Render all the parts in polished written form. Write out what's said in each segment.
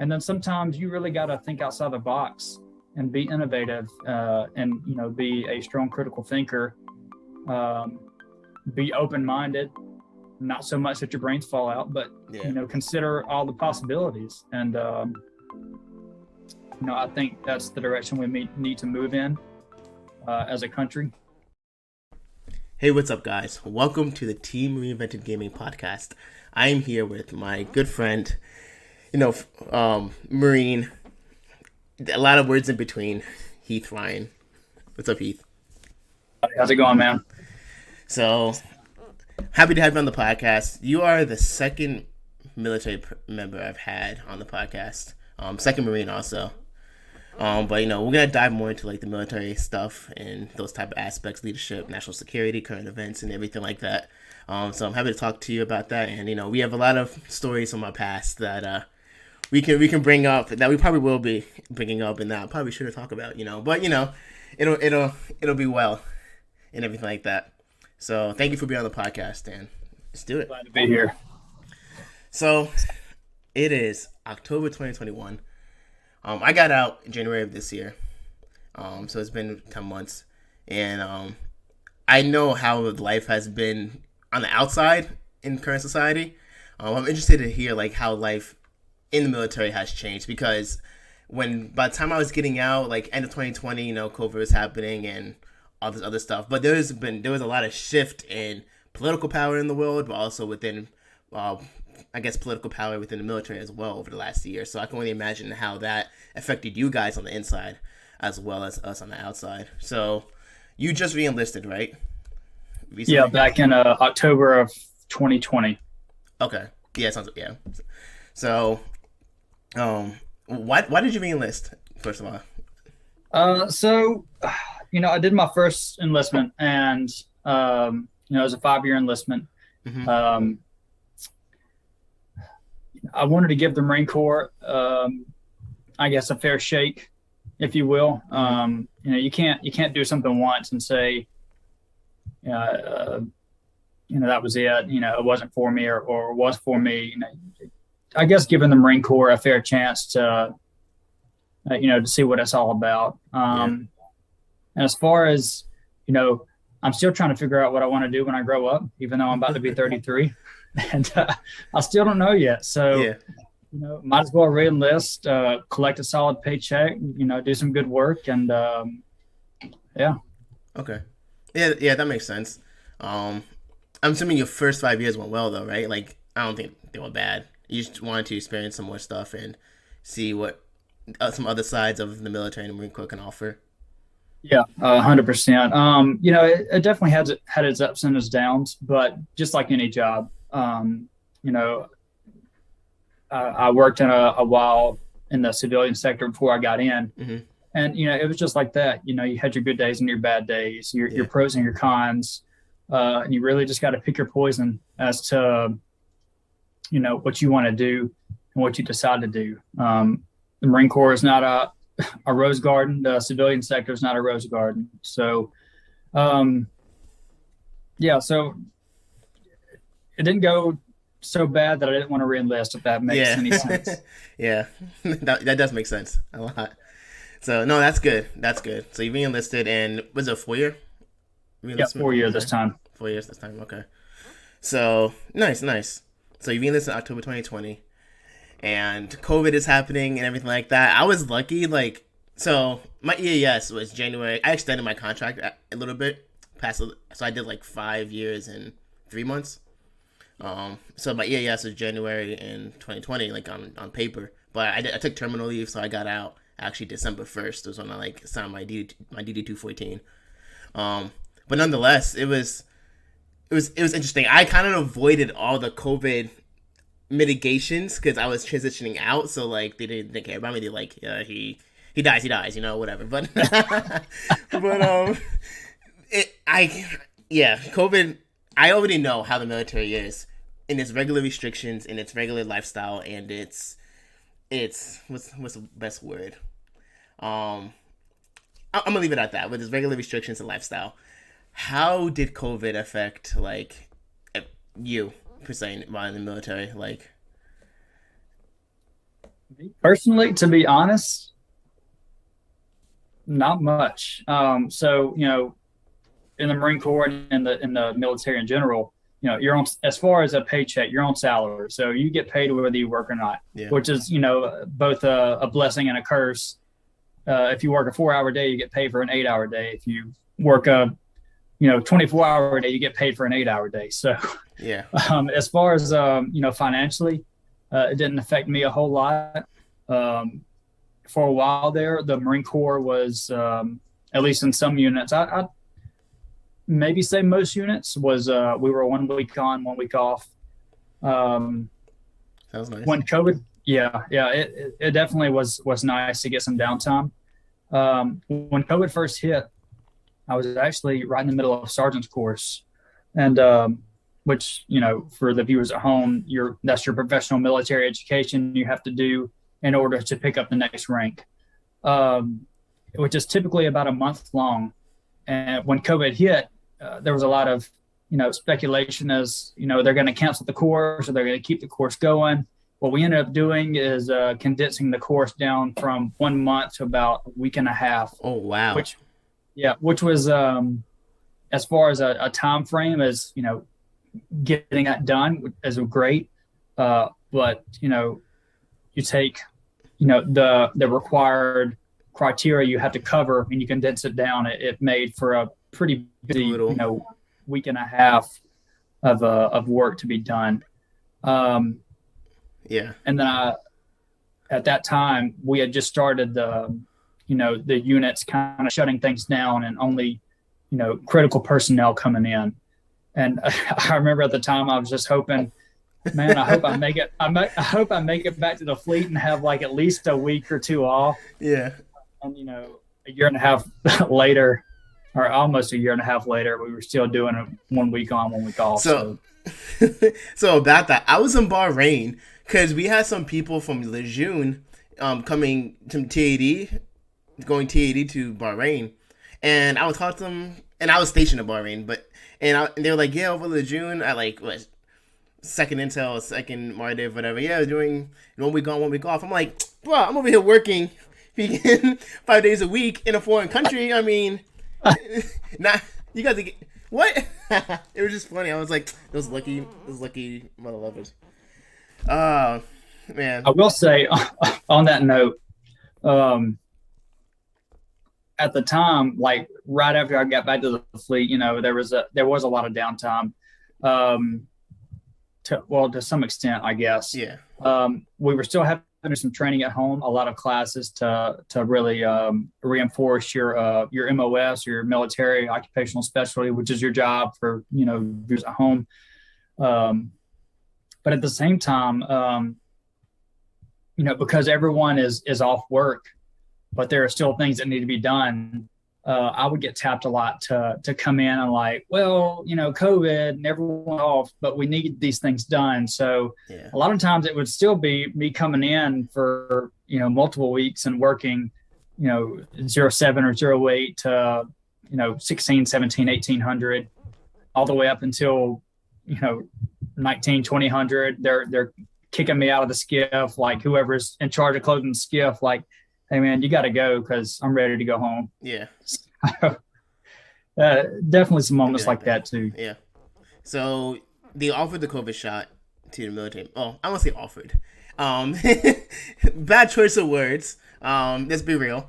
And then sometimes you really got to think outside the box and be innovative, and be a strong critical thinker, be open-minded, not so much that your brains fall out, but consider all the possibilities. And I think that's the direction we need to move in as a country. Hey, what's up, guys? Welcome to the Team Reinvented Gaming Podcast. I am here with my good friend, Marine, a lot of words in between, Heath Ryan. What's up, Heath? How's it going, man? So, happy to have you on the podcast. You are the second military member I've had on the podcast. Second Marine also. But we're gonna dive more into like the military stuff and those type of aspects, leadership, national security, current events, and everything like that. So I'm happy to talk to you about that. And we have a lot of stories from our past that we can bring up that we probably will be bringing up and that I probably shouldn't talk about. But it'll be well and everything like that. So thank you for being on the podcast, and let's do it. Glad to be here. So it is October 2021. I got out in January of this year, so it's been 10 months, and I know how life has been on the outside in current society. I'm interested to hear like how life in the military has changed, because by the time I was getting out, like end of 2020, COVID was happening and all this other stuff, but there was a lot of shift in political power in the world, but also within political power within the military as well over the last year. So I can only imagine how that affected you guys on the inside as well as us on the outside. So you just re-enlisted, right? Recently? Yeah, back in October of 2020. Okay. Yeah, yeah. So, why did you re-enlist, first of all? I did my first enlistment, and it was a 5-year enlistment. Mm-hmm. I wanted to give the Marine Corps, I guess, a fair shake, if you will. You can't do something once and say, that was it. It wasn't for me or was for me. I guess giving the Marine Corps a fair chance to, to see what it's all about. And as far as, I'm still trying to figure out what I want to do when I grow up, even though I'm about to be 33. And I still don't know yet. So, might as well re-enlist, collect a solid paycheck, do some good work. And, yeah. Okay. Yeah, that makes sense. I'm assuming your first 5 years went well, though, right? Like, I don't think they went bad. You just wanted to experience some more stuff and see what some other sides of the military and the Marine Corps can offer. Yeah, 100%. It definitely had its ups and its downs, but just like any job, I worked in a while in the civilian sector before I got in. Mm-hmm. And, it was just like that. You had your good days and your bad days, your pros and your cons. And you really just got to pick your poison as to, what you want to do and what you decide to do. The Marine Corps is not a rose garden. The civilian sector is not a rose garden. So, so it didn't go so bad that I didn't want to re-enlist, if that makes any sense. Yeah, that does make sense a lot. So, no, that's good. That's good. So you re-enlisted, and was it a 4-year? Yeah, 4 years this time. 4 years this time, okay. So, nice. So you re-enlisted in October 2020, and COVID is happening and everything like that. I was lucky, so my EAS was January. I extended my contract a little bit, so I did 5 years and 3 months. So my EAS was January in 2020, on paper, but I took terminal leave, so I got out actually December 1st. It was when I signed my DD 214. But nonetheless, it was interesting. I kind of avoided all the COVID mitigations because I was transitioning out, so they didn't care about me. They he dies, whatever. But COVID. I already know how the military is in its regular restrictions, in its regular lifestyle, and it's what's the best word? I'm gonna leave it at that with its regular restrictions and lifestyle. How did COVID affect you per se while in the military? Personally, to be honest, not much. So in the Marine Corps and in the military in general, you're on, as far as a paycheck, you're on salary, so you get paid whether you work or not, Yeah. which is both a blessing and a curse. If you work a 4-hour day, you get paid for an 8-hour day. If you work a 24-hour day, you get paid for an 8-hour day. So Yeah. as far as financially, it didn't affect me a whole lot. For a while there, the Marine Corps was, at least in some units, I maybe say most units, was we were 1 week on, 1 week off. Sounds nice. When COVID, yeah, it definitely was nice to get some downtime. When COVID first hit, I was actually right in the middle of a sergeant's course, and which, for the viewers at home, that's your professional military education you have to do in order to pick up the next rank, which is typically about a month long. And when COVID hit, there was a lot of speculation as they're going to cancel the course or they're going to keep the course going. What we ended up doing is condensing the course down from 1 month to about a week and a half. Oh wow! Which was, as far as a time frame as getting that done is great. But you take the required criteria you have to cover and you condense it down. It made for a pretty busy week and a half of work to be done. Yeah. And then at that time we had just started the units kind of shutting things down and only critical personnel coming in. And I remember at the time I was just hoping, man, I hope I make it. I hope I make it back to the fleet and have like at least a week or two off. Yeah. And a year and a half later, or almost a year and a half later, we were still doing it 1 week on, 1 week off. So about that, I was in Bahrain because we had some people from Lejeune coming to TAD, going TAD to Bahrain, and I was talking to them, and I was stationed in Bahrain, and they were like, yeah, over Lejeune, I like what, second intel, second Mardiv, whatever. Yeah, doing 1 week on, 1 week off. I'm like, bro, I'm over here working 5 days a week in a foreign country. I mean, you got to get what? It was just funny. I was like, those lucky mother lovers. Oh man. I will say on that note, at the time, like right after I got back to the fleet, there was a lot of downtime. To some extent, I guess. Yeah. We were still having some training at home, a lot of classes to really reinforce your MOS, your military occupational specialty, which is your job for viewers at home. But at the same time, because everyone is off work, but there are still things that need to be done. I would get tapped a lot to come in and like, well, COVID and everyone off, but we need these things done. So yeah. A lot of times it would still be me coming in for, multiple weeks and working, 07 or 08 to, 16, 17, 1800, all the way up until, 19, 2000. They're kicking me out of the skiff. Like whoever's in charge of closing the skiff, like, hey man, you got to go because I'm ready to go home. Yeah. Definitely some moments like that too. Yeah. So they offered the COVID shot to the military. Oh, I won't say offered. Bad choice of words. Let's be real.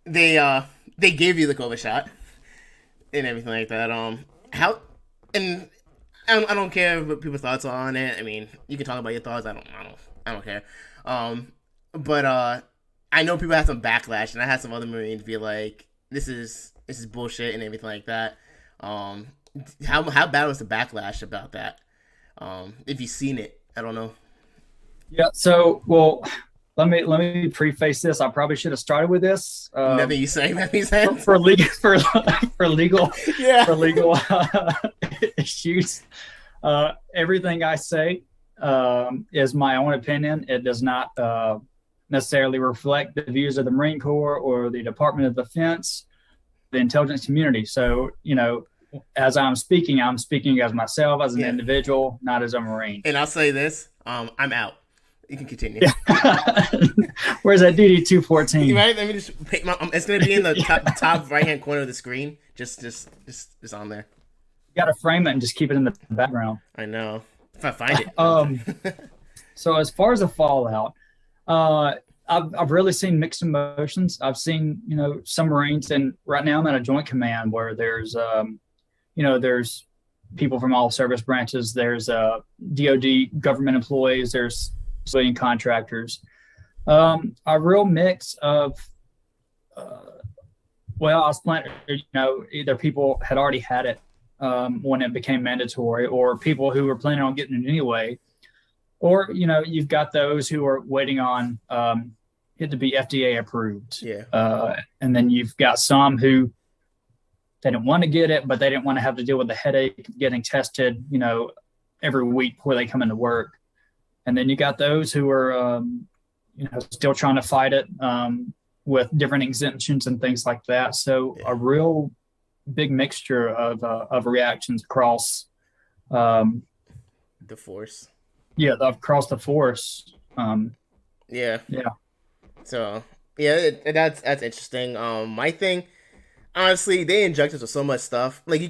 They gave you the COVID shot and everything like that. How and I don't care what people's thoughts are on it. I mean, you can talk about your thoughts. I don't care. But I know people had some backlash, and I had some other Marines be like, "This is bullshit" and everything like that. How bad was the backlash about that? If you've seen it, I don't know. Yeah. So, well, let me preface this. I probably should have started with this. Nothing you say makes sense for legal yeah. for legal issues. Everything I say is my own opinion. It does not necessarily reflect the views of the Marine Corps or the Department of Defense, the intelligence community. So, as I'm speaking as myself, as an individual, not as a Marine. And I'll say this, I'm out. You can continue. Where's that DD 214? Right? Let me just pick it's gonna be in the top right hand corner of the screen. Just on there. You gotta frame it and just keep it in the background. I know. If I find it. So as far as the fallout, I've really seen mixed emotions. I've seen, some Marines, and right now I'm at a joint command where there's there's people from all service branches. There's DoD government employees. There's civilian contractors. A real mix of, I was planning, either people had already had it when it became mandatory, or people who were planning on getting it anyway, or you've got those who are waiting on it to be FDA approved. Yeah. And then you've got some who they didn't want to get it, but they didn't want to have to deal with the headache of getting tested, every week before they come into work. And then you got those who are, still trying to fight it with different exemptions and things like that. So a real big mixture of reactions across the force. Yeah, across the force. Yeah. So that's interesting. My thing. Honestly, they inject us with so much stuff. Like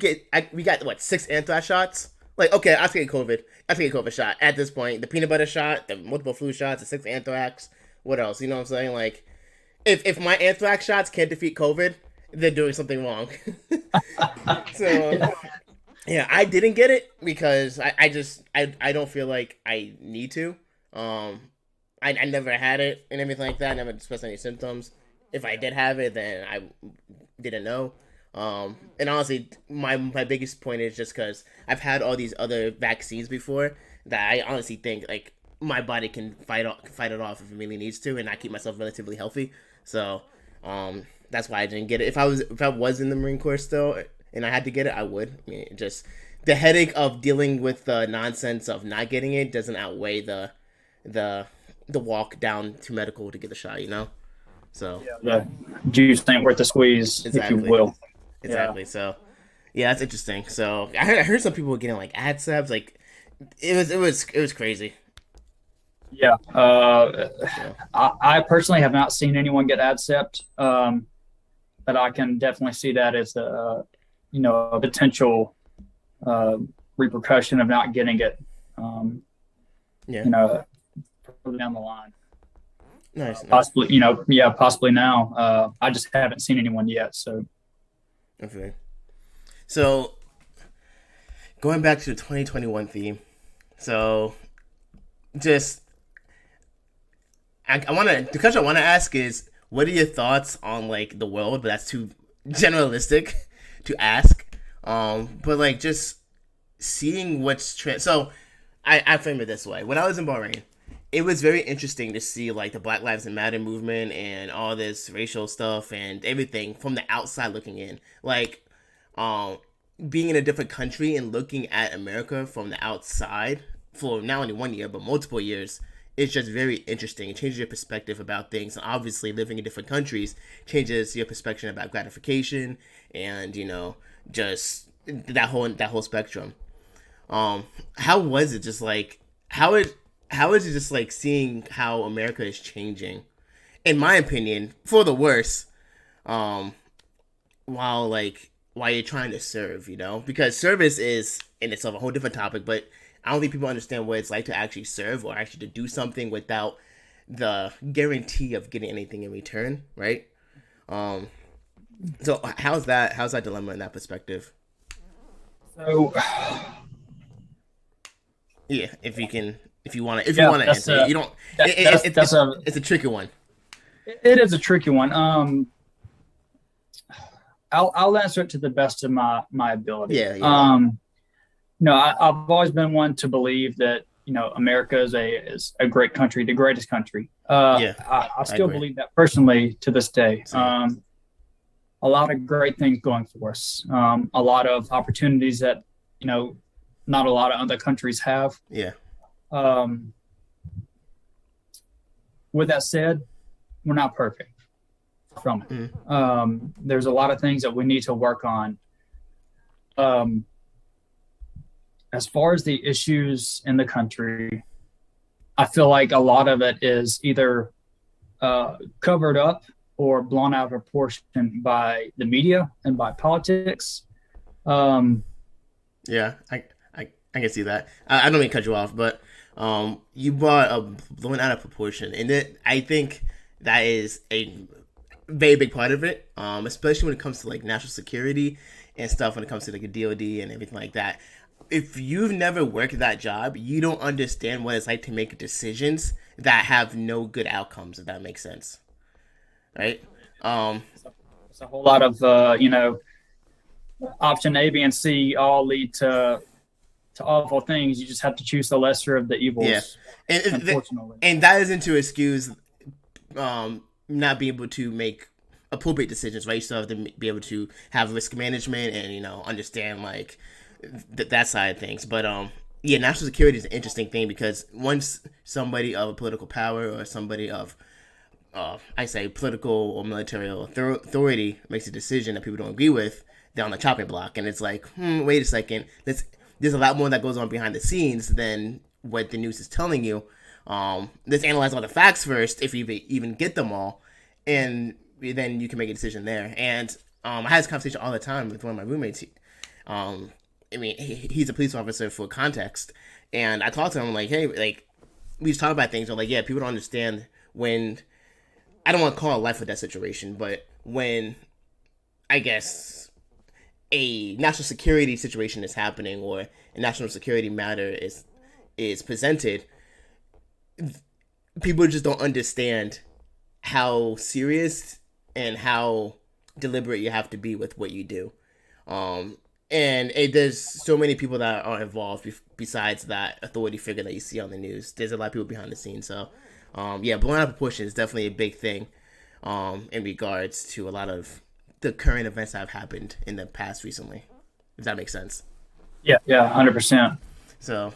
we got 6 anthrax shots. Like, okay, I have to get COVID. I have to get a COVID shot at this point. The peanut butter shot, the multiple flu shots, the 6 anthrax. What else? You know what I'm saying? Like, if my anthrax shots can't defeat COVID, they're doing something wrong. So, yeah, I didn't get it because I don't feel like I need to. I never had it and everything like that. I never expressed any symptoms. If I did have it, then I didn't know. And honestly, my biggest point is just because I've had all these other vaccines before that I honestly think like my body can fight it off if it really needs to, and I keep myself relatively healthy. So that's why I didn't get it. If I was in the Marine Corps still and I had to get it, I would. I mean, just the headache of dealing with the nonsense of not getting it doesn't outweigh the walk down to medical to get the shot. So the juice ain't worth the squeeze, exactly. if you will. Exactly. Yeah. So yeah, that's interesting. So I heard some people were getting like ADSEBs. Like it was crazy. Yeah. I personally have not seen anyone get ADSEPT, but I can definitely see that as a potential repercussion of not getting it. Further down the line. Nice. Possibly, possibly now. I just haven't seen anyone yet. So. Okay. So, going back to the 2021 theme. So, just I want to the question I want to ask is, what are your thoughts on like the world? But that's too generalistic to ask. But like just seeing what's so I frame it this way. When I was in Bahrain, it was very interesting to see like the Black Lives Matter movement and all this racial stuff and everything from the outside looking in. Like, being in a different country and looking at America from the outside for not only 1 year but multiple years, it's just very interesting. It changes your perspective about things. And obviously, living in different countries changes your perspective about gratification and just that whole spectrum. How was it? Just like how is it just like seeing how America is changing, in my opinion, for the worse, while you're trying to serve, because service is in itself a whole different topic, but I don't think people understand what it's like to actually serve or actually to do something without the guarantee of getting anything in return, right? So how's that dilemma in that perspective? So yeah, if you want to answer it. You don't. It's a tricky one. It is a tricky one. I'll answer it to the best of my ability. Yeah. I've always been one to believe that America is a great country, the greatest country. I still believe that personally to this day. A lot of great things going for us. A lot of opportunities that not a lot of other countries have. Yeah. With that said, we're not perfect from it. Mm-hmm. There's a lot of things that we need to work on. As far as the issues in the country, I feel like a lot of it is either covered up or blown out of proportion by the media and by politics. Um, Yeah, I can see that. I don't mean to cut you off, but you brought a blown out of proportion, and I think that is a very big part of it, especially when it comes to like national security and stuff. When it comes to like a DoD and everything like that, if you've never worked that job, you don't understand what it's like to make decisions that have no good outcomes. If that makes sense, right? it's a whole lot of option A, B, and C all lead to awful things. You just have to choose the lesser of the Yeah, evils. Unfortunately, and that isn't to excuse not being able to make appropriate decisions, right? You still have to be able to have risk management and understand like that side of things. But yeah, national security is an interesting thing because once somebody of political power or somebody of I say political or military authority makes a decision that people don't agree with, they're on the chopping block, and it's like, wait a second, there's a lot more that goes on behind the scenes than what the news is telling you. Let's analyze all the facts first, if you even get them all, and then you can make a decision there. And I had this conversation all the time with one of my roommates. I mean, he's a police officer for context, and I talked to him like, hey, like we just talk about things. I'm like, yeah, people don't understand when I don't want to call it a life or death situation, but when I guess a national security situation is happening or a national security matter is presented, people just don't understand how serious and how deliberate you have to be with what you do. There's so many people that are involved besides that authority figure that you see on the news. There's a lot of people behind the scenes. So, yeah, blowing out of proportion is definitely a big thing in regards to a lot of the current events that have happened in the past recently. If that makes sense. yeah, 100%. So,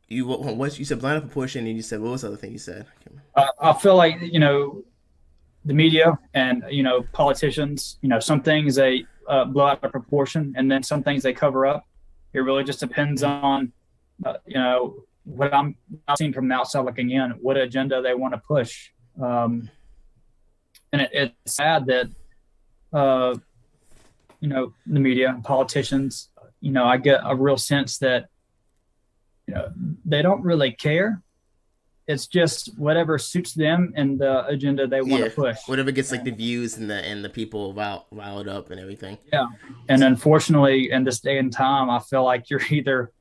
you said blind proportion, and you said what was the other thing you said? I feel like the media and politicians. Some things they blow out of proportion, and then some things they cover up. It really just depends on what I'm seeing from the outside looking in, what agenda they want to push. And it's sad that the media and politicians, I get a real sense that they don't really care. It's just whatever suits them and the agenda they want to push. Whatever gets like the views and the people riled up and everything. Yeah, and unfortunately, in this day and time, I feel like you're either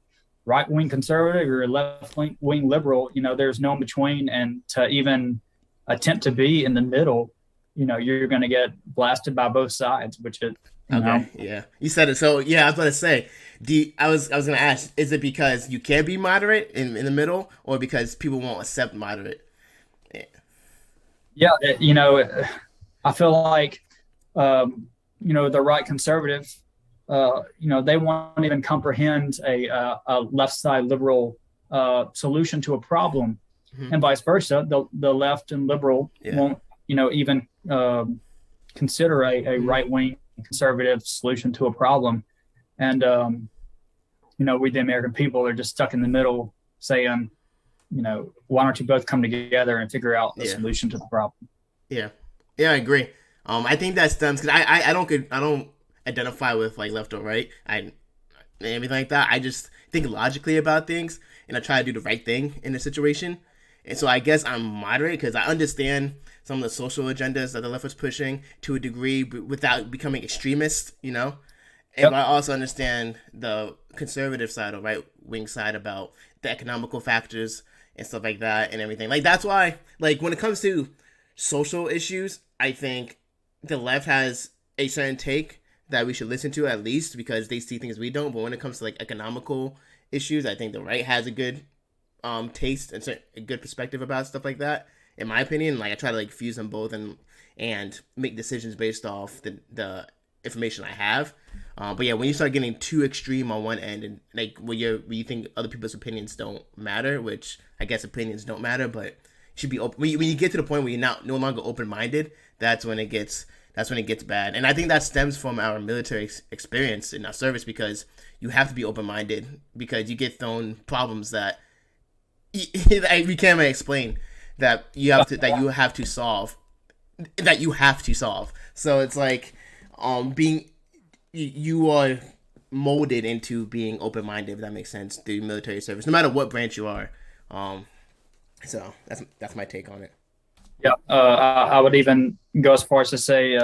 right-wing conservative or left-wing liberal. There's no in between, and to even attempt to be in the middle, you're going to get blasted by both sides, which is yeah, you said it. So yeah, I was going to say, I was going to ask, is it because you can't be moderate in the middle, or because people won't accept moderate? Yeah, I feel like the right conservative, they won't even comprehend a left side liberal solution to a problem, and vice versa. The left and liberal won't even consider a right wing conservative solution to a problem. And we the American people are just stuck in the middle, saying, why don't you both come together and figure out the solution to the problem? Yeah, I agree. I think that stems because I don't identify with like left or right, and everything like that. I just think logically about things, and I try to do the right thing in a situation. And so I guess I'm moderate because I understand some of the social agendas that the left was pushing to a degree, without becoming extremist. And I also understand the conservative side or right wing side about the economical factors and stuff like that and everything. Like that's why, like when it comes to social issues, I think the left has a certain take that we should listen to at least because they see things we don't. But when it comes to like economical issues, I think the right has a good taste and a good perspective about stuff like that. In my opinion, like I try to like fuse them both and make decisions based off the information I have. But yeah, when you start getting too extreme on one end, and like when you think other people's opinions don't matter, which I guess opinions don't matter, but you should be open. When you get to the point where you're no longer open minded, that's when it gets bad. And I think that stems from our military experience in our service, because you have to be open minded because you get thrown problems that we can't even explain that you have to solve. So it's like, being you are molded into being open minded. If that makes sense, through military service, no matter what branch you are. So that's my take on it. Yeah, I would even go as far as to say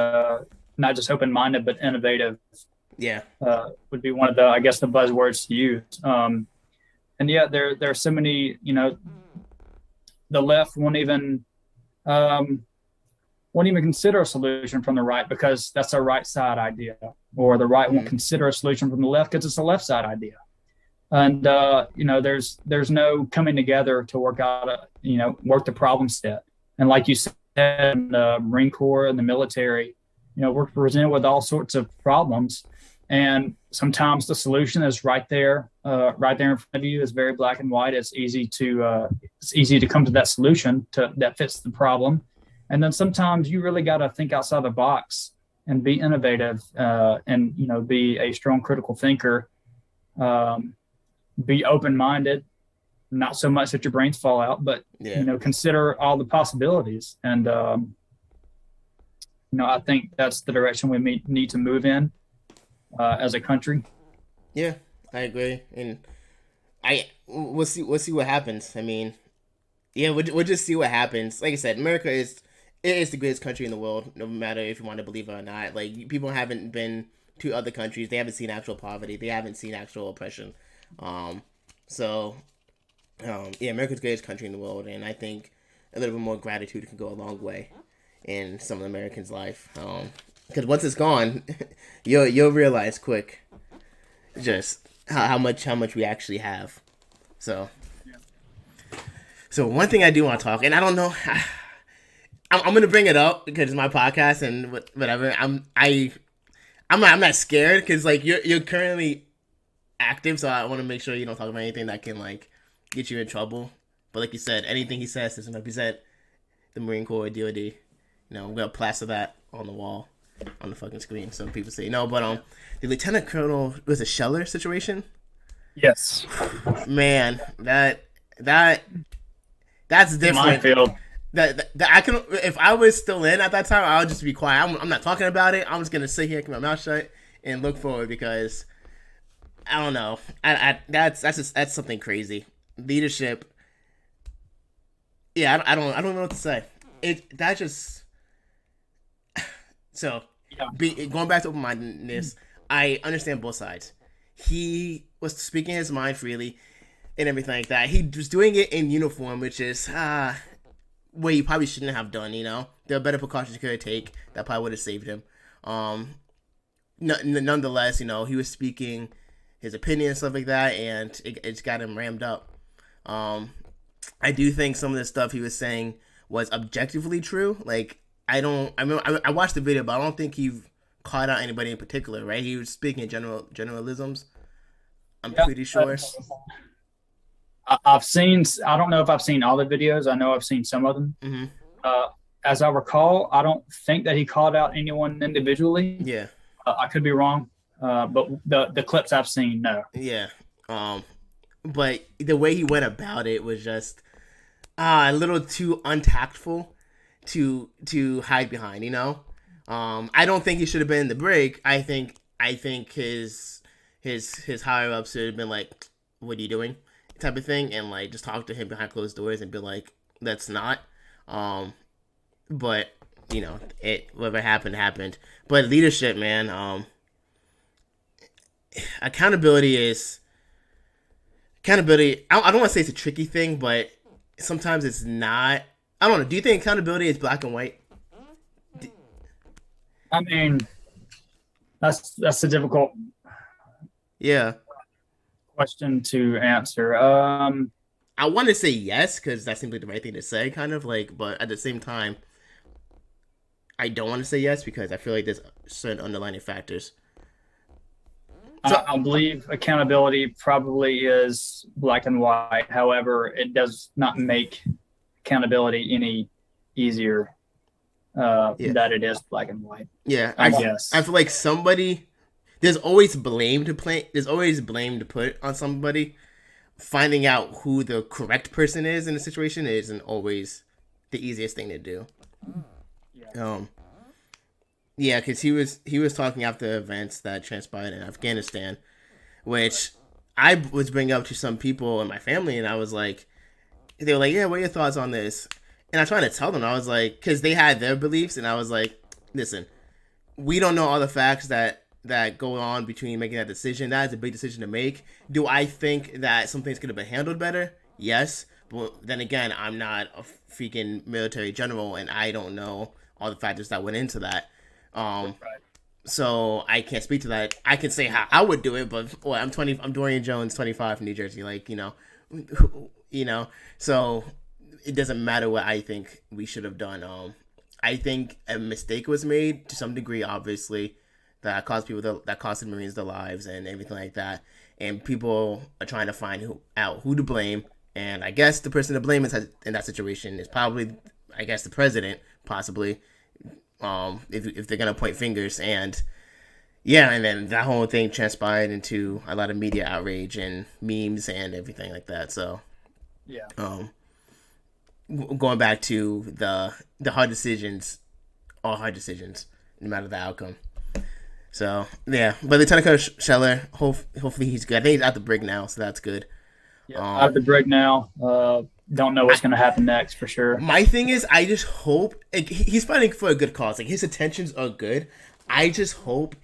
not just open minded but innovative. Yeah, would be one of the, I guess, the buzzwords to use. And yeah, there are so many. The left won't even consider a solution from the right because that's a right side idea, or the right won't consider a solution from the left because it's a left side idea. And there's no coming together to work the problem set. And like you said, in the Marine Corps and the military, we're presented with all sorts of problems, and sometimes the solution is right there in front of you. It's very black and white. It's easy to come to that solution that fits the problem. And then sometimes you really got to think outside the box and be innovative, and be a strong critical thinker, be open-minded, not so much that your brains fall out, but consider all the possibilities. And I think that's the direction we need to move in as a country. Yeah, I agree, and we'll see what happens. I mean, yeah, we'll just see what happens. Like I said, America is the greatest country in the world, no matter if you want to believe it or not. Like, people haven't been to other countries, they haven't seen actual poverty, they haven't seen actual oppression. America's the greatest country in the world, and I think a little bit more gratitude can go a long way in some of the Americans' life. Because once it's gone, you'll realize quick just how much we actually have. So one thing I do want to talk, and I don't know, I'm gonna bring it up because it's my podcast and whatever. I'm not scared because, like, you're currently active, so I want to make sure you don't talk about anything that can, like, get you in trouble. But like you said, anything he says doesn't represent the Marine Corps or DoD. I'm gonna plaster that on the wall, on the fucking screen, so people say no. But the Lieutenant Colonel was a Scheller situation. Yes, man, that's different. Minefield. That I can, if I was still in at that time, I would just be quiet. I'm not talking about it. I'm just gonna sit here, keep my mouth shut, and look forward, because I don't know. That's something crazy. Leadership. Yeah, I don't know what to say. So, going back to open-mindedness, I understand both sides. He was speaking his mind freely and everything like that. He was doing it in uniform, which is what he probably shouldn't have done. There are better precautions he could take that probably would have saved him. Nonetheless, he was speaking his opinion and stuff like that, and it's got him rammed up. I do think some of the stuff he was saying was objectively true. Like, I watched the video, but I don't think he caught out anybody in particular, right? He was speaking in generalisms. I'm pretty sure. I've seen, I don't know if I've seen all the videos. I know I've seen some of them. Mm-hmm. As I recall, I don't think that he called out anyone individually. Yeah. I could be wrong. But the clips I've seen, no. Yeah. But the way he went about it was just a little too untactful to hide behind, I don't think he should have been in the break. I think his higher ups should have been like, "What are you doing?" type of thing, and like just talk to him behind closed doors and be like, "That's not." But whatever happened. But leadership, man. Accountability. I don't want to say it's a tricky thing, but sometimes it's not. I don't know. Do you think accountability is black and white? I mean, that's a difficult question to answer. I want to say yes, because that seems like the right thing to say, kind of like, but at the same time, I don't want to say yes because I feel like there's certain underlying factors. So, I believe accountability probably is black and white. However, it does not make accountability any easier that it is black and white. Yeah, I guess. I feel like there's always blame to put on somebody, finding out who the correct person is in the situation isn't always the easiest thing to do. Yeah. Yeah, because he was talking after events that transpired in Afghanistan, which I was bringing up to some people in my family, and I was like, they were like, yeah, what are your thoughts on this? And I tried to tell them, I was like, because they had their beliefs, and I was like, listen, we don't know all the facts that go on between making that decision. That is a big decision to make. Do I think that some things could have been handled better? Yes. But then again, I'm not a freaking military general, and I don't know all the factors that went into that. So I can't speak to that. I can say how I would do it, but I'm Dorian Jones, 25 from New Jersey. Like, so it doesn't matter what I think we should have done. I think a mistake was made to some degree, obviously, that cost the Marines their lives and everything like that. And people are trying to find out who to blame. And I guess the person to blame in that situation is probably, I guess, the president, possibly. If they're gonna point fingers, and then that whole thing transpired into a lot of media outrage and memes and everything like that. So going back to the hard decisions, all hard decisions, no matter the outcome. So yeah, but Lieutenant Colonel Scheller, hopefully he's good. I think he's out the brig now, so that's good. Yeah, out of the brig now. Don't know what's going to happen next for sure. My thing is, I just hope he's fighting for a good cause. Like, his intentions are good. I just hope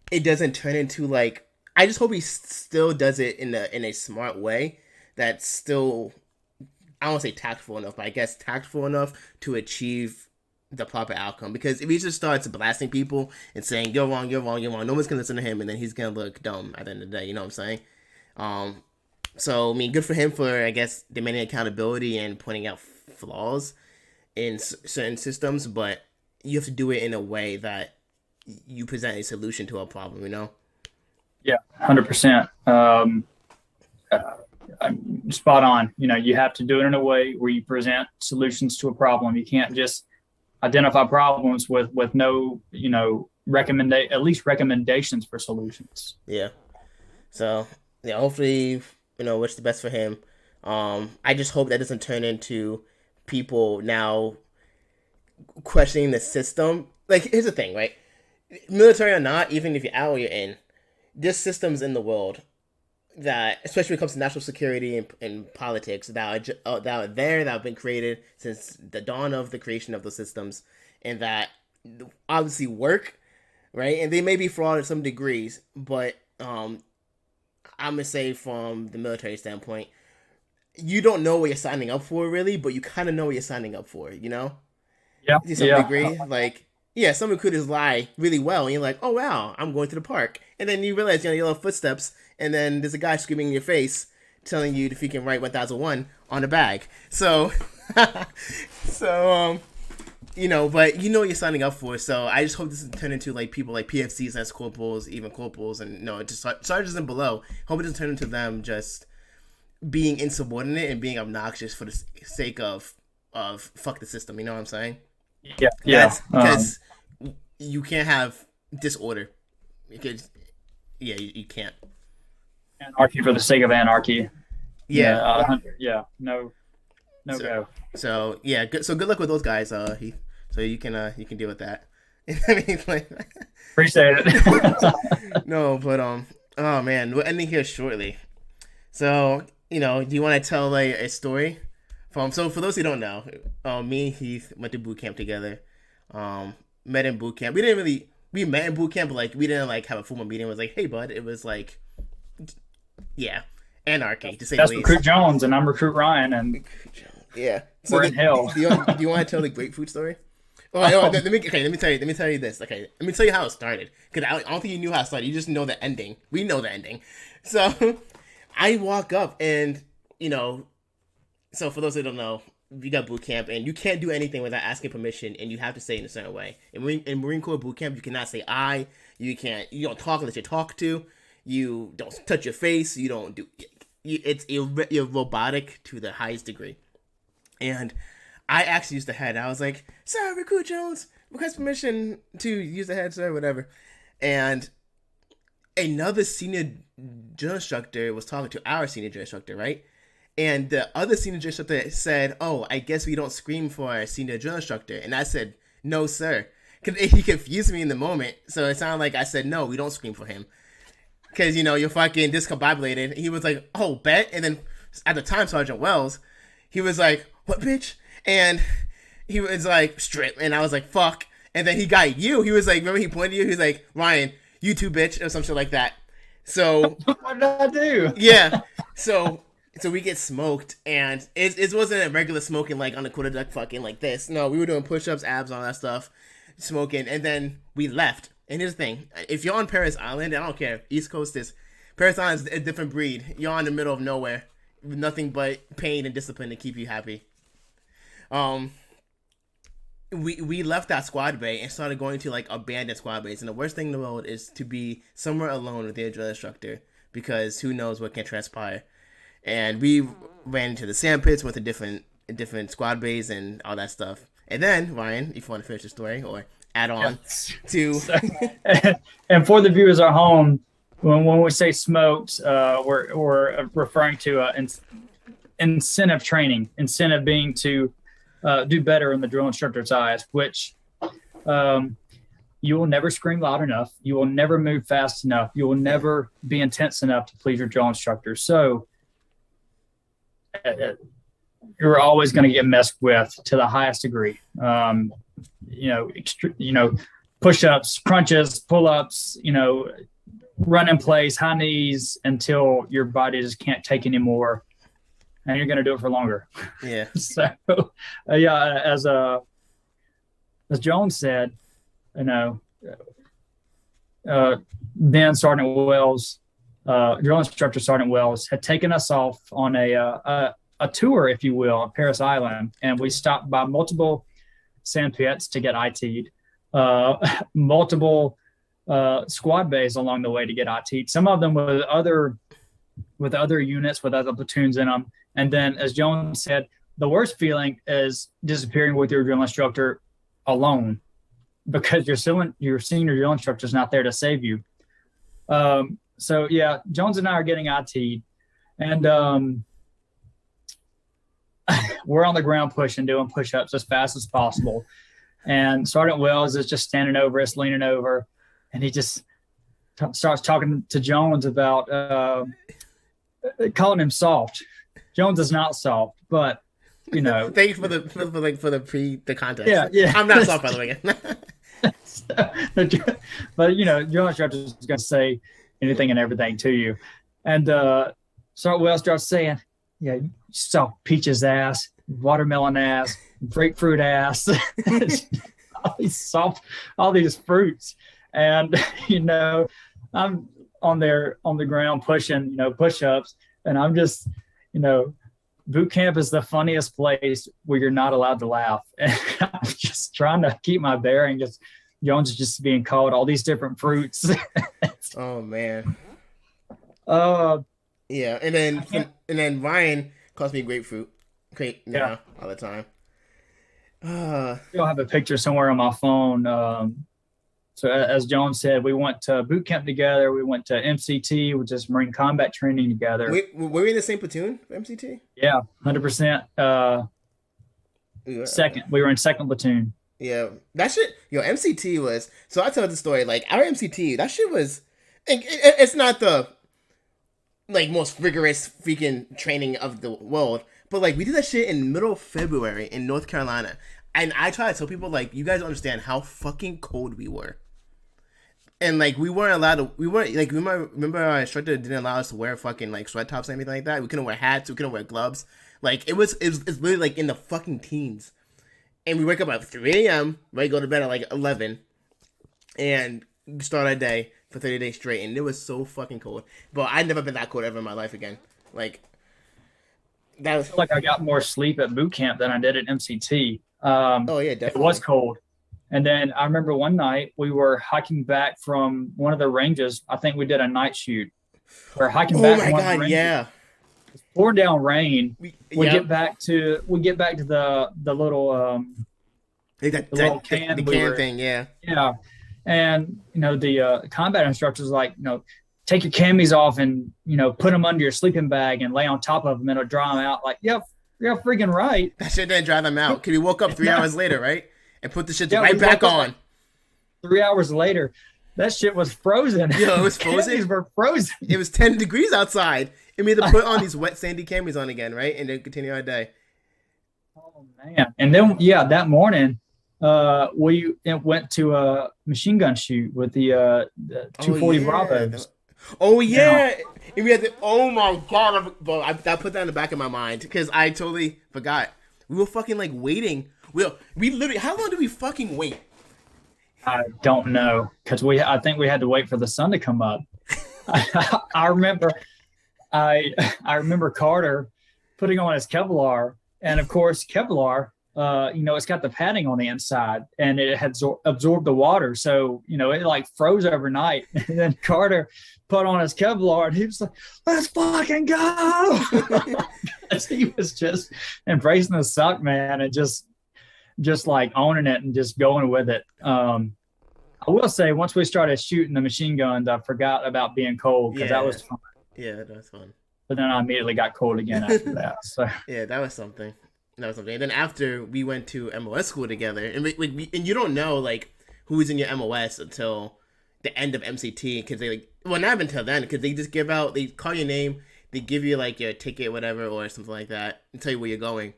it doesn't turn into like. I just hope he still does it in a smart way that's still, I don't want to say tactful enough, but I guess tactful enough to achieve the proper outcome. Because if he just starts blasting people and saying you're wrong, no one's gonna listen to him, and then he's gonna look dumb at the end of the day. You know what I'm saying? So, I mean, good for him for, I guess, demanding accountability and pointing out flaws in certain systems, but you have to do it in a way that you present a solution to a problem, you know? Yeah, 100%. Spot on. You have to do it in a way where you present solutions to a problem. You can't just identify problems with no, at least recommendations for solutions. Yeah. So, yeah, hopefully, wish the best for him. I just hope that doesn't turn into people now questioning the system. Like, here's the thing, right? Military or not, even if you're out or you're in, there's systems in the world that, especially when it comes to national security and politics, that are there, that have been created since the dawn of the creation of the systems, and that obviously work, right? And they may be flawed at some degrees, but I'm going to say from the military standpoint, you don't know what you're signing up for, really, but you kind of know what you're signing up for, Yeah. To some degree. Like, yeah, someone could just lie really well, and you're like, oh, wow, I'm going to the park. And then you realize, your little footsteps, and then there's a guy screaming in your face telling you if you can write 1001 on the bag. So, but you know what you're signing up for. So I just hope this doesn't turn into like people like PFCs as corporals, even corporals, and just sergeants and below. Hope it doesn't turn into them just being insubordinate and being obnoxious for the sake of fuck the system. You know what I'm saying? Yeah. Because you can't have disorder. Because you can't. Anarchy for the sake of anarchy. No go. So yeah, good. So good luck with those guys, Heath. So you can deal with that. I mean, Appreciate it. No, but oh man, we're ending here shortly. So do you want to tell a story? So for those who don't know, me and Heath went to boot camp together. Met in boot camp. We met in boot camp, but like we didn't like have a formal meeting. It was like, hey bud, it was like, yeah, anarchy to say the least. That's Recruit Jones, and I'm Recruit Ryan, and yeah, so we're in hell. Do you want to tell the grapefruit story? Let me tell you this. Okay, let me tell you how it started. Because I don't think you knew how it started. You just know the ending. We know the ending. So I walk up and, so for those who don't know, we got boot camp and you can't do anything without asking permission, and you have to say it in a certain way. In Marine Corps boot camp, you cannot say I. You don't talk unless you're talked to. You don't touch your face. You don't do. You're robotic to the highest degree. And I actually used the head. I was like, "Sir, Recruit Jones, request permission to use the head, sir, whatever." And another senior drill instructor was talking to our senior drill instructor, right? And the other senior drill instructor said, "Oh, I guess we don't scream for our senior drill instructor." And I said, "No, sir." Because he confused me in the moment. So it sounded like I said, "No, we don't scream for him." Because, you're fucking discombobulated. He was like, "Oh, bet." And then at the time, Sergeant Wells, he was like, "What, bitch?" And he was like, "Strip." And I was like, "Fuck." And then he got you. He was like, remember he pointed at you? He was like, "Ryan, you too, bitch," or some shit like that. So what did I do? Yeah. So we get smoked, and it wasn't a regular smoking like on the quarter deck fucking like this. No, we were doing push-ups, abs, all that stuff, smoking, and then we left. And here's the thing: if you're on Paris Island, I don't care. East Coast is Paris Island is a different breed. You're in the middle of nowhere, with nothing but pain and discipline to keep you happy. We left that squad bay and started going to like abandoned squad bays. And the worst thing in the world is to be somewhere alone with your drill instructor, because who knows what can transpire. And we ran into the sand pits, went to different squad bays and all that stuff. And then, Ryan, if you want to finish the story or add on to... And for the viewers at home, when we say smoked, we're referring to incentive training. Incentive being to do better in the drill instructor's eyes, which you will never scream loud enough. You will never move fast enough. You will never be intense enough to please your drill instructor. So you're always going to get messed with to the highest degree. Push-ups, crunches, pull-ups, run in place, high knees until your body just can't take anymore. And you're going to do it for longer. Yeah. So, as Jones said, then Sergeant Wells, drill instructor Sergeant Wells, had taken us off on a tour, if you will, on Paris Island, and we stopped by multiple sand pits to get IT'd, multiple squad bays along the way to get IT'd. Some of them with other units, with other platoons in them. And then, as Jones said, the worst feeling is disappearing with your drill instructor alone, because your senior drill instructor is not there to save you. So yeah, Jones and I are getting IT'd, and we're on the ground doing push-ups as fast as possible. And Sergeant Wells is just standing over us, leaning over, and he just starts talking to Jones about calling him soft. Jones is not soft, but Thank you for the context. Yeah. I'm not soft, by the way. But drill instructor is going to say anything and everything to you. And Sergeant Wells starts saying, "Yeah, you soft peaches ass, watermelon ass, grapefruit ass, all these fruits." And I'm on the ground pushing push-ups, and I'm just boot camp is the funniest place where you're not allowed to laugh. And I'm just trying to keep my bearings. Jones is just being called all these different fruits. Oh man. Yeah, and then Ryan calls me grapefruit. All the time. You'll have a picture somewhere on my phone. So as Jones said, we went to boot camp together. We went to MCT, which is Marine Combat Training, together. Were we in the same platoon for MCT? Yeah, 100%. Second, we were in second platoon. Yeah, that shit. MCT was. So I tell the story. Like our MCT, that shit was. It's not the most rigorous freaking training of the world, but we did that shit in middle of February in North Carolina, and I try to tell people you guys don't understand how fucking cold we were. And we weren't allowed to. We weren't remember our instructor didn't allow us to wear fucking sweat tops and everything like that. We couldn't wear hats. We couldn't wear gloves. It's literally in the fucking teens. And we wake up at 3 a.m. Ready to go to bed at 11, and start our day for 30 days straight. And it was so fucking cold. But I'd never been that cold ever in my life again. That was I got more sleep at boot camp than I did at MCT. Oh yeah, definitely. It was cold. And then I remember one night we were hiking back from one of the ranges. I think we did a night shoot. We're hiking back. Oh my god, yeah. It's pouring down rain. We get back to the little little can thing, yeah. Yeah. And the combat instructor's take your camis off and, put them under your sleeping bag and lay on top of them and it'll dry them out. Like, yeah, you're freaking right. That shit didn't dry them out. Because we woke up 3 hours later, right? And put the shit right back on. Like 3 hours later, that shit was frozen. Yo, it was frozen? Camis were frozen. It was 10 degrees outside. And we had to put on these wet, sandy camis on again, right? And then continue our day. Oh, man. And then, that morning, we went to a machine gun shoot with the 240 Bravos. Oh, yeah. And we had to, oh, my God. Bro, I put that in the back of my mind because I totally forgot. We were fucking, like, waiting. We literally, how long did we fucking wait? I don't know because I think we had to wait for the sun to come up. I remember Carter putting on his Kevlar, and of course Kevlar, it's got the padding on the inside, and it had absorbed the water, so it like froze overnight. And then Carter put on his Kevlar, and he was like, "Let's fucking go!" He was just embracing the suck, man, and just like owning it and just going with it. I will say, once we started shooting the machine guns, I forgot about being cold because that was fun. Yeah, that was fun. But then I immediately got cold again after that. So yeah, that was something. And then after we went to MOS school together, and and you don't know like who's in your MOS until the end of MCT because they not even until then because they just they call your name, they give you like your ticket, whatever, or something like that, and tell you where you're going.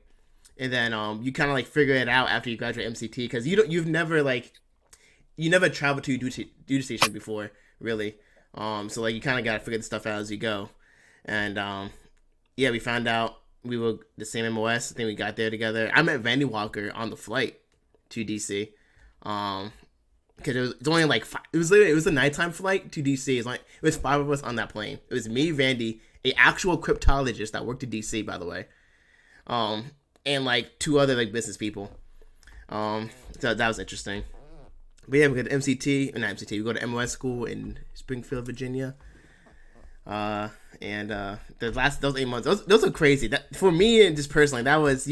And then you kind of like figure it out after you graduate MCT because you've never traveled to duty station before, really. So like you kind of gotta figure the stuff out as you go. And we found out we were the same MOS. I think we got there together. I met Vandy Walker on the flight to DC. Because it's only like it was a nighttime flight to DC. It was 5 of us on that plane. It was me, Vandy, a actual cryptologist that worked at DC, by the way. And like 2 other like business people. So that was interesting. But yeah, we go to we go to MOS school in Springfield, Virginia. And those 8 months, those are crazy. That for me and just personally, that was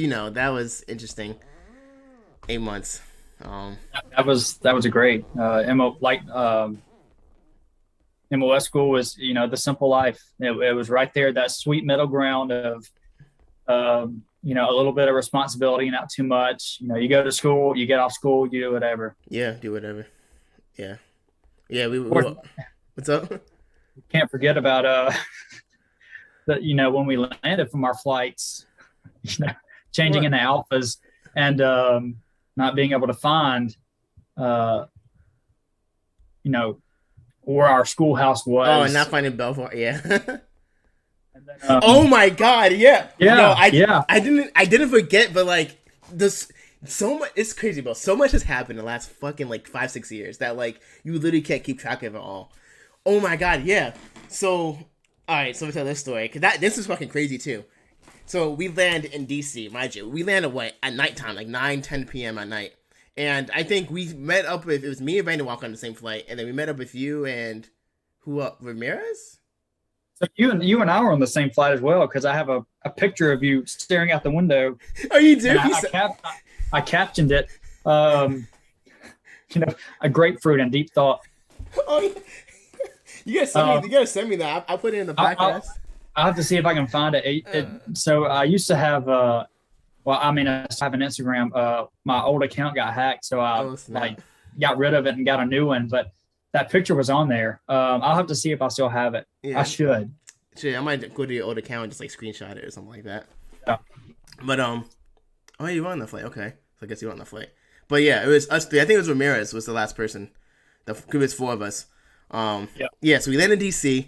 interesting. 8 months. That was a great MOS school was the simple life. It was right there, that sweet middle ground of a little bit of responsibility, not too much. You go to school, you get off school, you do whatever. Yeah, do whatever. Yeah. What's up? Can't forget about that. When we landed from our flights, changing into alphas and not being able to find, where our schoolhouse was. Oh, and not finding Belfort. Yeah. Oh my God! Yeah. No, I didn't forget, but like this, so much. It's crazy, bro. So much has happened in the last fucking like 5-6 years that like you literally can't keep track of it all. Oh my God! Yeah. So, all right. So let me tell this story because this is fucking crazy too. So we land in DC, mind you. We landed at nighttime, like 9-10 p.m. at night, and I think we met up with it was me and Brandon Walker on the same flight, and then we met up with you and Ramirez. So you and I were on the same flight as well because I have a picture of you staring out the window. Oh, you do? I captioned it, a grapefruit and deep thought. Oh, yeah. You gotta send me that. I'll put it in the podcast. I'll have to see if I can find it. So I used to have, I have an Instagram. My old account got hacked, so I got rid of it and got a new one. But that picture was on there. I'll have to see if I still have it. Yeah. I should. Shit, I might go to your old account and just like screenshot it or something like that. Yeah. But you were on the flight. Okay, so I guess you were on the flight. But yeah, it was us 3. I think it was Ramirez was the last person. It was 4 of us. Yeah. So we landed in DC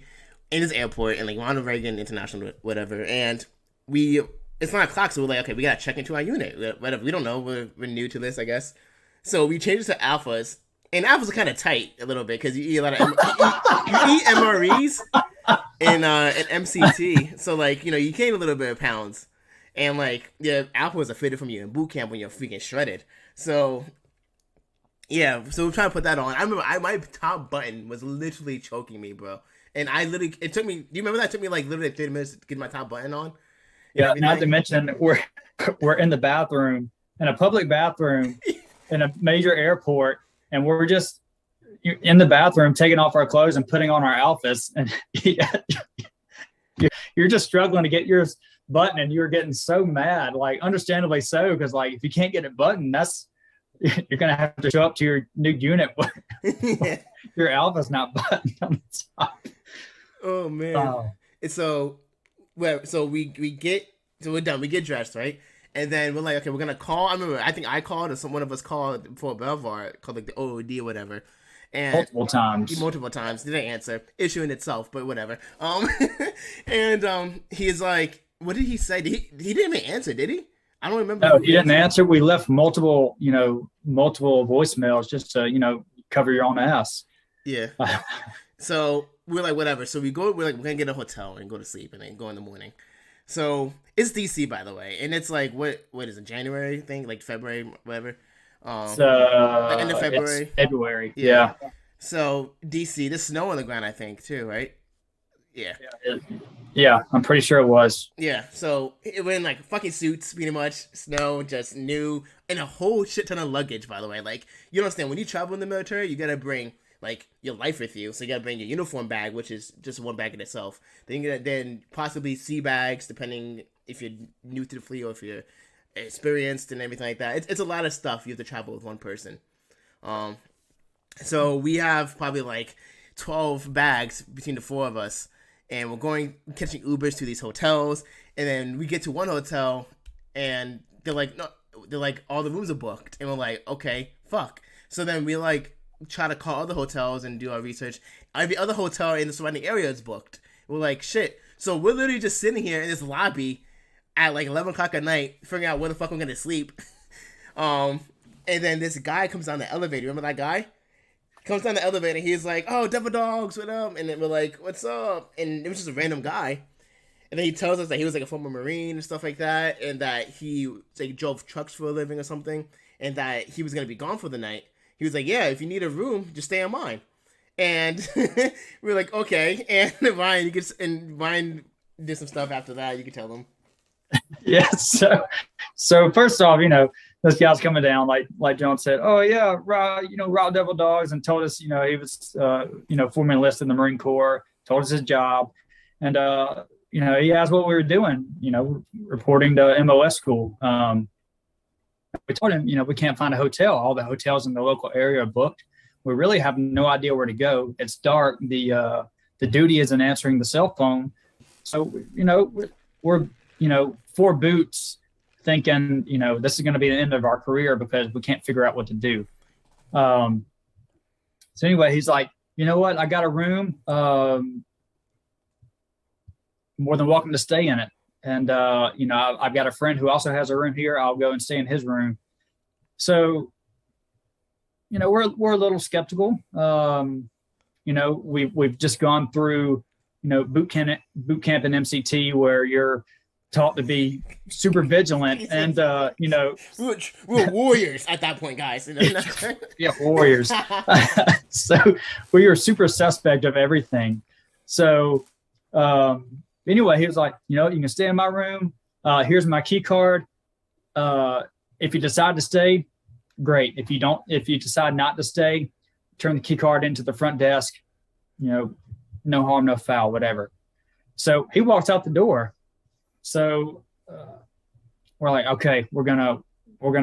in this airport in like Ronald Reagan International, whatever, and it's 9 o'clock, so we're like, okay, we gotta check into our unit. Whatever, we don't know. We're new to this, I guess. So we changed it to alphas. And alphas are kind of tight a little bit because you eat a lot of you eat MREs in MCT, so like you gain a little bit of pounds, and like alphas are fitted from you in boot camp when you're freaking shredded. So yeah, so we're trying to put that on. I remember my top button was literally choking me, bro, and it took me. Do you remember that? It took me like literally 30 minutes to get my top button on. Yeah, not to mention we're in the bathroom, in a public bathroom, in a major airport. And we're just, in the bathroom, taking off our clothes and putting on our outfits, and you're just struggling to get yours buttoned, and you're getting so mad, like understandably so, because like if you can't get it buttoned, you're gonna have to show up to your new unit. Your alpha's not buttoned on the top. Oh man! So we're done. We get dressed, right? And then we're like, okay, we're gonna call. I think I called, or one of us called for Belvoir, called like the OOD or whatever. And multiple times. Didn't answer. Issue in itself, but whatever. And he's like, what did he say? He didn't even answer, did he? I don't remember. No, he didn't answer. We left multiple voicemails just to, cover your own ass. Yeah. So we're like, whatever. So we're like, we're gonna get a hotel and go to sleep and then go in the morning. So it's DC, by the way, and it's like what is it, January thing, like February, whatever. The end of February. February. Yeah. So DC, there's snow on the ground, I think, too, right? Yeah. Yeah, I'm pretty sure it was. Yeah. So we're in like fucking suits, pretty much. Snow, just new, and a whole shit ton of luggage. By the way, like you understand, when you travel in the military, you gotta bring like your life with you. So you gotta bring your uniform bag, which is just one bag in itself. Then you then possibly sea bags, depending if you're new to the fleet or if you're experienced and everything like that. It's a lot of stuff you have to travel with one person. So we have probably like 12 bags between the four of us, and we're catching Ubers to these hotels, and then we get to one hotel, and they're like, no, all the rooms are booked, and we're like, okay, fuck. So then we like try to call other hotels and do our research. Every other hotel in the surrounding area is booked. We're like, shit. So we're literally just sitting here in this lobby at like 11 o'clock at night, figuring out where the fuck we're gonna sleep. And then this guy comes down the elevator. Remember that guy? Comes down the elevator. He's like, "Oh, Devil Dogs, what up?" And then we're like, "What's up?" And it was just a random guy. And then he tells us that he was like a former Marine and stuff like that, and that he like drove trucks for a living or something, and that he was gonna be gone for the night. He was like, "Yeah, if you need a room, just stay on mine." And we're like, "Okay." And Ryan did some stuff after that. You can tell him. Yeah. So first off, this guy's coming down, like John said, oh yeah, Raw Devil Dogs, and told us, he was, formerly enlisted in the Marine Corps, told us his job. And, he asked what we were doing, reporting to MOS school. We told him, we can't find a hotel. All the hotels in the local area are booked. We really have no idea where to go. It's dark. The duty isn't answering the cell phone. So, we're, four boots thinking, this is going to be the end of our career because we can't figure out what to do. So anyway, he's like, you know what? I got a room, more than welcome to stay in it. And, I've got a friend who also has a room here. I'll go and stay in his room. So, we're a little skeptical. We've just gone through, boot camp in MCT where you're taught to be super vigilant, and we're warriors at that point, guys. Yeah, warriors. So we were super suspect of everything. So anyway, he was like, you can stay in my room. Here's my key card. If you decide to stay, great. If you decide not to stay, turn the key card into the front desk. No harm, no foul, whatever. So he walks out the door. So we're like, okay, we're gonna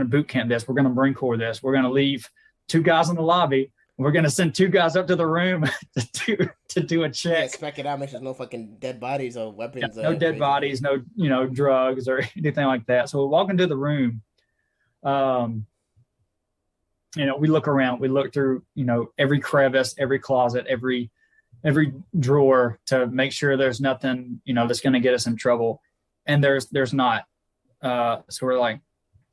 boot camp this. We're gonna Marine Corps this. We're gonna leave 2 guys in the lobby. We're gonna send 2 guys up to the room to do a check. Yeah, spec it out. Make sure there's no fucking dead bodies or weapons. No dead bodies. No drugs or anything like that. So we walk into the room. We look around. We look through every crevice, every closet, every drawer to make sure there's nothing that's gonna get us in trouble. And there's not. So we're like,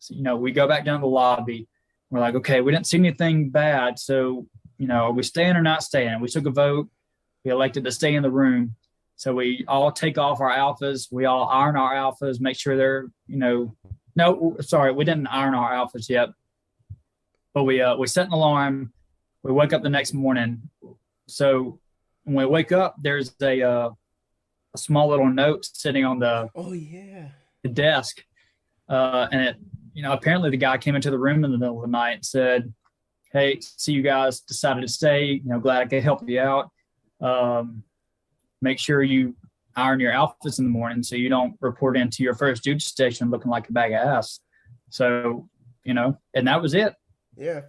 we go back down to the lobby. We're like, okay, we didn't see anything bad. So, are we staying or not staying? We took a vote. We elected to stay in the room. So we all take off our alphas. We all iron our alphas, make sure they're, no, sorry, we didn't iron our alphas yet. But we set an alarm. We wake up the next morning. So when we wake up, there's a small little note sitting on the desk, and it apparently the guy came into the room in the middle of the night and said, hey, see you guys decided to stay. Glad I could help you out. Make sure you iron your outfits in the morning so you don't report into your first duty station looking like a bag of ass. So, and that was it. Yeah.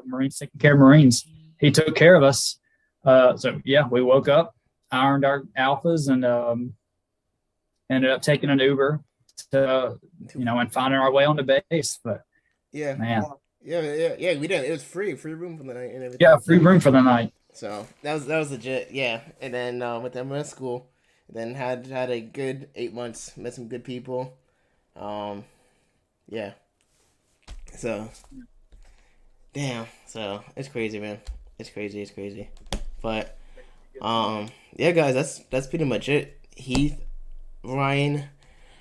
Marines taking care of Marines. He took care of us. So yeah, we woke up, ironed our alphas, and ended up taking an Uber to, and finding our way on the base. But yeah, man, yeah, we did. It was free room for the night and everything. Yeah, free room for the night. So that was legit. Yeah, and then with them in school, then had a good 8 months. Met some good people. Yeah. So, damn. So it's crazy, man. It's crazy. But yeah, guys, that's pretty much it. Heath, Ryan,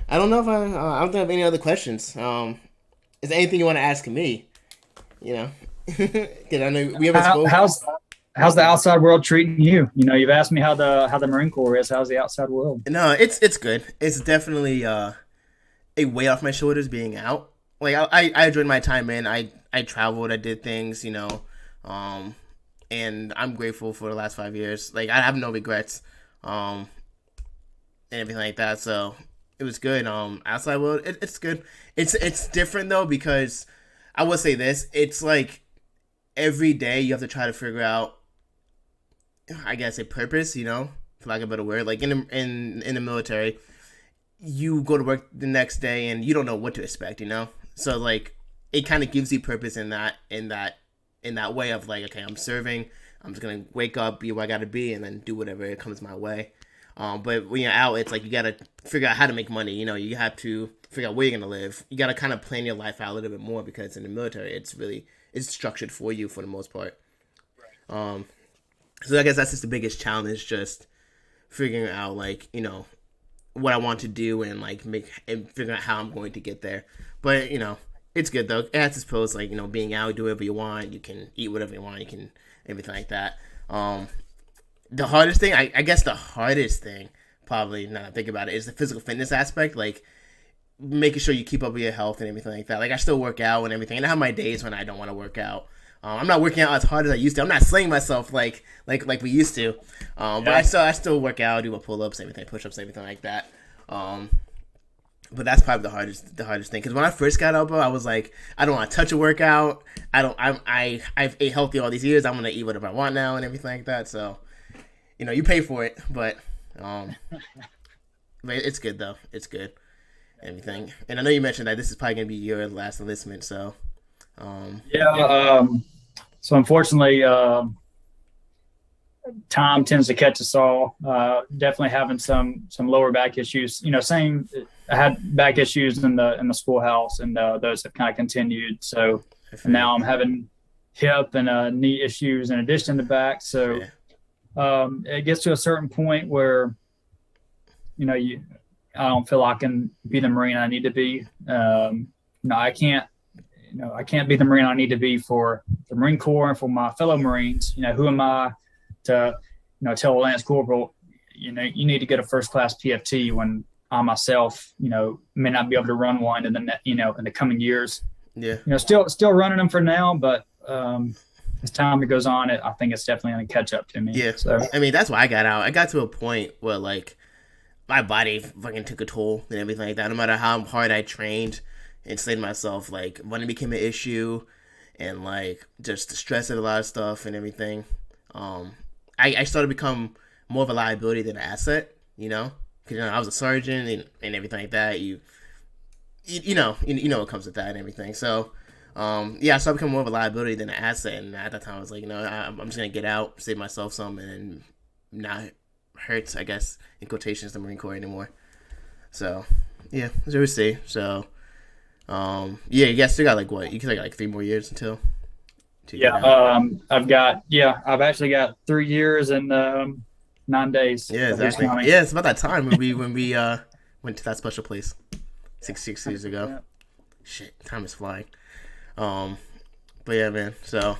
I don't know if I don't have any other questions. Is there anything you want to ask me? Because I know we haven't spoken. How's the outside world treating you? You've asked me how the Marine Corps is. How's the outside world? No, it's good. It's definitely a weight off my shoulders being out. Like I enjoyed my time in. I traveled. I did things. And I'm grateful for the last 5 years. Like I have no regrets. And everything like that. So it was good. Outside world, it's good. It's different though because I will say this. It's like every day you have to try to figure out, I guess, a purpose. For lack of a better word. Like in the military, you go to work the next day and you don't know what to expect. So like it kind of gives you purpose in that way of like, okay, I'm serving. I'm just gonna wake up, be where I gotta be, and then do whatever comes my way. But when you're out, it's like you gotta figure out how to make money. You have to figure out where you're gonna live. You gotta kind of plan your life out a little bit more because in the military, it's structured for you for the most part. Right. So I guess that's just the biggest challenge, just figuring out like what I want to do and like figuring out how I'm going to get there. But it's good though. It has its pros, like being out, do whatever you want. You can eat whatever you want. You can everything like that. The hardest thing, I guess the hardest thing, probably, now that I think about it, is the physical fitness aspect. Like, making sure you keep up with your health and everything like that. Like, I still work out and everything. And I have my days when I don't want to work out. I'm not working out as hard as I used to. I'm not slaying myself like we used to. But I still work out, do my pull-ups, everything, push-ups, everything like that. But that's probably the hardest thing. Because when I first got up, I was like, I don't want to touch a workout. I've ate healthy all these years. I'm going to eat whatever I want now and everything like that. So, you pay for it. But it's good, though. It's good. Everything. And I know you mentioned that this is probably going to be your last enlistment. So, so unfortunately, time tends to catch us all. Definitely having some lower back issues. I had back issues in the schoolhouse, and those have kind of continued. So now I'm having hip and knee issues in addition to back. So it gets to a certain point where I don't feel I can be the Marine I need to be. I can't be the Marine I need to be for the Marine Corps and for my fellow Marines. Who am I to, tell a Lance Corporal, you need to get a first class PFT when I myself, may not be able to run one in the coming years. Yeah. Still running them for now, but as time goes on, I think it's definitely going to catch up to me. Yeah. So I mean, that's why I got out. I got to a point where like my body fucking took a toll and everything like that. No matter how hard I trained and slayed myself, like running became an issue, and like just the stress of a lot of stuff and everything. I started to become more of a liability than an asset, because I was a sergeant and everything like that. You know what comes with that and everything. So I started to become more of a liability than an asset. And at that time, I was like, I'm just gonna get out, save myself some, and not hurt, I guess, in quotations, the Marine Corps anymore. So yeah, as we see. So you guys still got like what? You got like 3 more years until. I've actually got 3 years and 9 days. Yeah, exactly. Yeah, it's about that time when we went to that special place 6 years ago. Yeah. Shit, time is flying. But yeah, man. So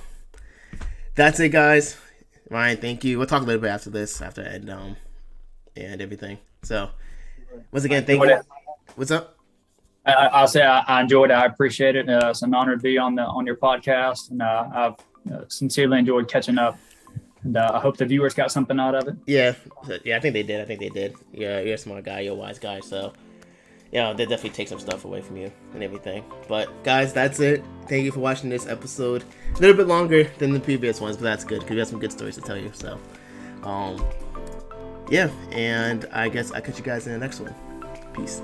that's it, guys. Ryan, thank you. We'll talk a little bit after this, and everything. So once again, thank you. What's up? I'll say I enjoyed it. I appreciate it. It's an honor to be on your podcast, and I've sincerely enjoyed catching up. And I hope the viewers got something out of it. Yeah, I think they did. Yeah, you're a smart guy, you're a wise guy, so yeah, they definitely take some stuff away from you and everything. But guys, that's it. Thank you for watching this episode. A little bit longer than the previous ones, but that's good because we have some good stories to tell you. So, yeah, and I guess I'll catch you guys in the next one. Peace.